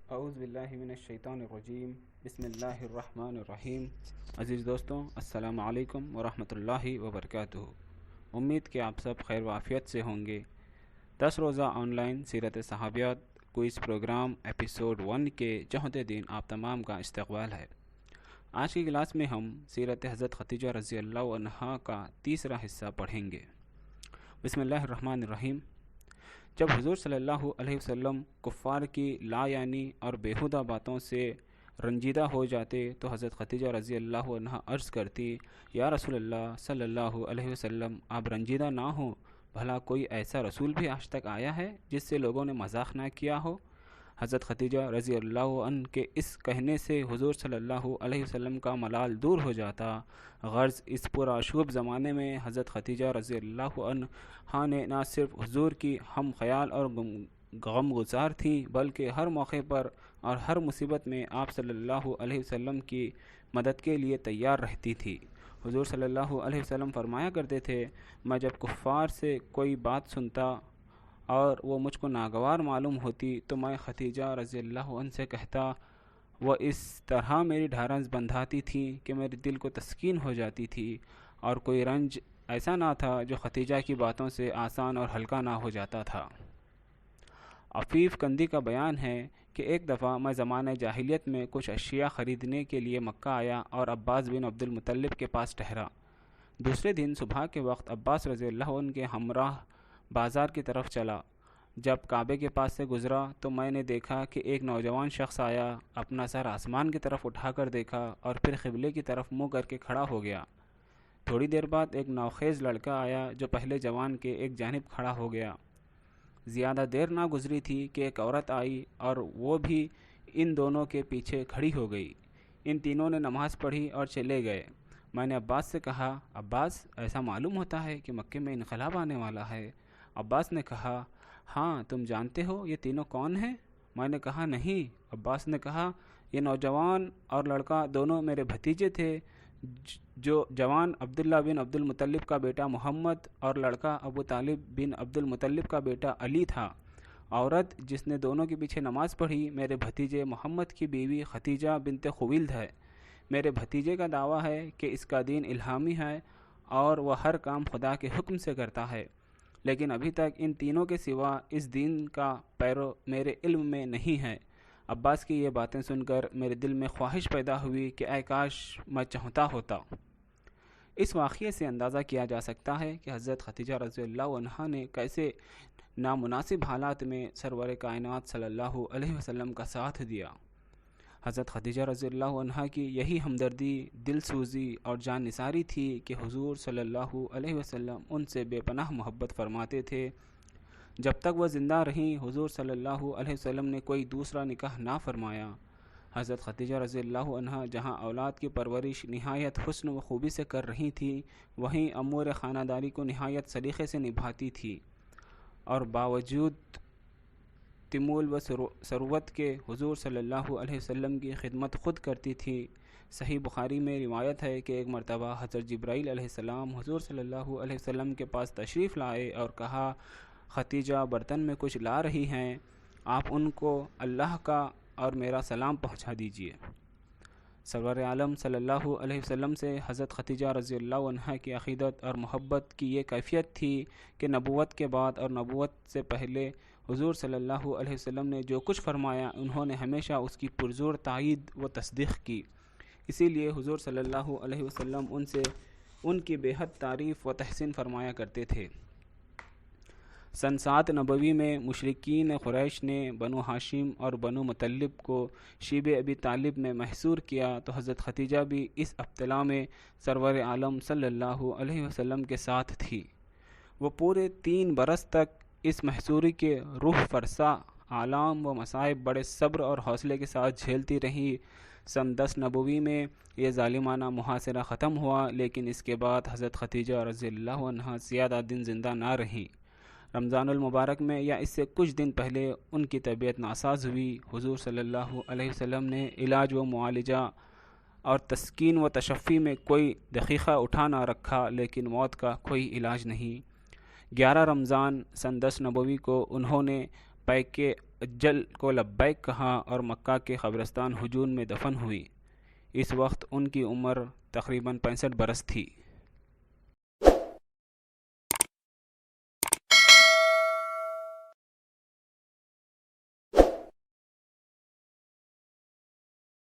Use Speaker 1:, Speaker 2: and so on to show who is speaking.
Speaker 1: اعوذ باللہ من الشیطان الرجیم بسم اللہ الرحمن الرحیم۔ عزیز دوستوں، السلام علیکم ورحمۃ اللہ وبرکاتہ۔ امید کہ آپ سب خیر و عافیت سے ہوں گے۔ 10 روزہ آن لائن سیرت صحابیات کوئز پروگرام ایپیسوڈ 1 کے جہد دین آپ تمام کا استقبال ہے۔ آج کی کلاس میں ہم سیرت حضرت خدیجہ رضی اللہ عنہا کا تیسرا حصہ پڑھیں گے۔ بسم اللہ الرحمن الرحیم۔ جب حضور صلی اللہ علیہ وسلم کفار کی لا یعنی اور بیہودہ باتوں سے رنجیدہ ہو جاتے تو حضرت خدیجہ رضی اللہ عنہا عرض کرتی، یا رسول اللہ صلی اللہ علیہ وسلم، آپ رنجیدہ نہ ہوں، بھلا کوئی ایسا رسول بھی آج تک آیا ہے جس سے لوگوں نے مذاق نہ کیا ہو؟ حضرت خدیجہ رضی اللہ عنہ کے اس کہنے سے حضور صلی اللہ علیہ وسلم کا ملال دور ہو جاتا۔ غرض اس پرآشوب زمانے میں حضرت خدیجہ رضی اللہ عنہا نے نہ صرف حضور کی ہم خیال اور غم گزار تھیں، بلکہ ہر موقع پر اور ہر مصیبت میں آپ صلی اللہ علیہ وسلم کی مدد کے لیے تیار رہتی تھی۔ حضور صلی اللہ علیہ وسلم فرمایا کرتے تھے، میں جب کفار سے کوئی بات سنتا اور وہ مجھ کو ناگوار معلوم ہوتی تو میں خدیجہ رضی اللہ عنہ سے کہتا، وہ اس طرح میری ڈھارس بندھاتی تھیں کہ میرے دل کو تسکین ہو جاتی تھی، اور کوئی رنج ایسا نہ تھا جو خدیجہ کی باتوں سے آسان اور ہلکا نہ ہو جاتا تھا۔ عفیف کندی کا بیان ہے کہ ایک دفعہ میں زمانہ جاہلیت میں کچھ اشیاء خریدنے کے لیے مکہ آیا اور عباس بن عبد المطلب کے پاس ٹھہرا۔ دوسرے دن صبح کے وقت عباس رضی اللہ عنہ کے ہمراہ بازار کی طرف چلا۔ جب کعبے کے پاس سے گزرا تو میں نے دیکھا کہ ایک نوجوان شخص آیا، اپنا سر آسمان کی طرف اٹھا کر دیکھا اور پھر قبلے کی طرف منہ کر کے کھڑا ہو گیا۔ تھوڑی دیر بعد ایک نوخیز لڑکا آیا جو پہلے جوان کے ایک جانب کھڑا ہو گیا۔ زیادہ دیر نہ گزری تھی کہ ایک عورت آئی اور وہ بھی ان دونوں کے پیچھے کھڑی ہو گئی۔ ان تینوں نے نماز پڑھی اور چلے گئے۔ میں نے عباس سے کہا، عباس، ایسا معلوم ہوتا ہے کہ مکے میں انقلاب آنے والا ہے۔ عباس نے کہا، ہاں، تم جانتے ہو یہ تینوں کون ہیں؟ میں نے کہا، نہیں۔ عباس نے کہا، یہ نوجوان اور لڑکا دونوں میرے بھتیجے تھے۔ جو جوان عبداللہ بن عبد المطلب کا بیٹا محمد اور لڑکا ابو طالب بن عبد المطلب کا بیٹا علی تھا۔ عورت جس نے دونوں کے پیچھے نماز پڑھی میرے بھتیجے محمد کی بیوی خدیجہ بنت خویلد ہے۔ میرے بھتیجے کا دعویٰ ہے کہ اس کا دین الہامی ہے اور وہ ہر کام خدا کے حکم سے کرتا ہے، لیکن ابھی تک ان تینوں کے سوا اس دین کا پیرو میرے علم میں نہیں ہے۔ عباس کی یہ باتیں سن کر میرے دل میں خواہش پیدا ہوئی کہ اے کاش میں چاہتا ہوتا۔ اس واقعے سے اندازہ کیا جا سکتا ہے کہ حضرت خدیجہ رضی اللہ عنہا نے کیسے نامناسب حالات میں سرور کائنات صلی اللہ علیہ وسلم کا ساتھ دیا۔ حضرت خدیجہ رضی اللہ عنہا کی یہی ہمدردی، دل سوزی اور جان نثاری تھی کہ حضور صلی اللہ علیہ وسلم ان سے بے پناہ محبت فرماتے تھے۔ جب تک وہ زندہ رہیں حضور صلی اللہ علیہ وسلم نے کوئی دوسرا نکاح نہ فرمایا۔ حضرت خدیجہ رضی اللہ عنہا جہاں اولاد کی پرورش نہایت حسن و خوبی سے کر رہی تھی، وہیں امور خانہ داری کو نہایت سلیقے سے نبھاتی تھی، اور باوجود تمول و ثروت کے حضور صلی اللہ علیہ وسلم کی خدمت خود کرتی تھی۔ صحیح بخاری میں روایت ہے کہ ایک مرتبہ حضرت جبرائیل علیہ السلام حضور صلی اللہ علیہ وسلم کے پاس تشریف لائے اور کہا، خدیجہ برتن میں کچھ لا رہی ہیں، آپ ان کو اللہ کا اور میرا سلام پہنچا دیجیے۔ سرور عالم صلی اللہ علیہ وسلم سے حضرت خدیجہ رضی اللہ عنہا کی عقیدت اور محبت کی یہ کیفیت تھی کہ نبوت کے بعد اور نبوت سے پہلے حضور صلی اللہ علیہ وسلم نے جو کچھ فرمایا انہوں نے ہمیشہ اس کی پرزور تائید و تصدیق کی۔ اسی لیے حضور صلی اللہ علیہ وسلم ان سے ان کی بے حد تعریف و تحسین فرمایا کرتے تھے۔ سن 7 نبوی میں مشرکین قریش نے بنو ہاشم اور بنو مطلب کو شیب ابی طالب میں محصور کیا تو حضرت خدیجہ بھی اس ابتلاء میں سرور عالم صلی اللہ علیہ وسلم کے ساتھ تھی۔ وہ پورے 3 برس تک اس محصوری کے روح فرسا آلام و مصائب بڑے صبر اور حوصلے کے ساتھ جھیلتی رہی۔ سن 10 نبوی میں یہ ظالمانہ محاصرہ ختم ہوا، لیکن اس کے بعد حضرت خدیجہ رضی اللہ عنہا زیادہ دن زندہ نہ رہیں۔ رمضان المبارک میں یا اس سے کچھ دن پہلے ان کی طبیعت ناساز ہوئی۔ حضور صلی اللہ علیہ وسلم نے علاج و معالجہ اور تسکین و تشفی میں کوئی دقیقہ اٹھا نہ رکھا، لیکن موت کا کوئی علاج نہیں۔ 11 رمضان سن 10 نبوی کو انہوں نے لبیک اجل کو لبیک کہا اور مکہ کے قبرستان ہجون میں دفن ہوئی۔ اس وقت ان کی عمر تقریباً 65 برس تھی۔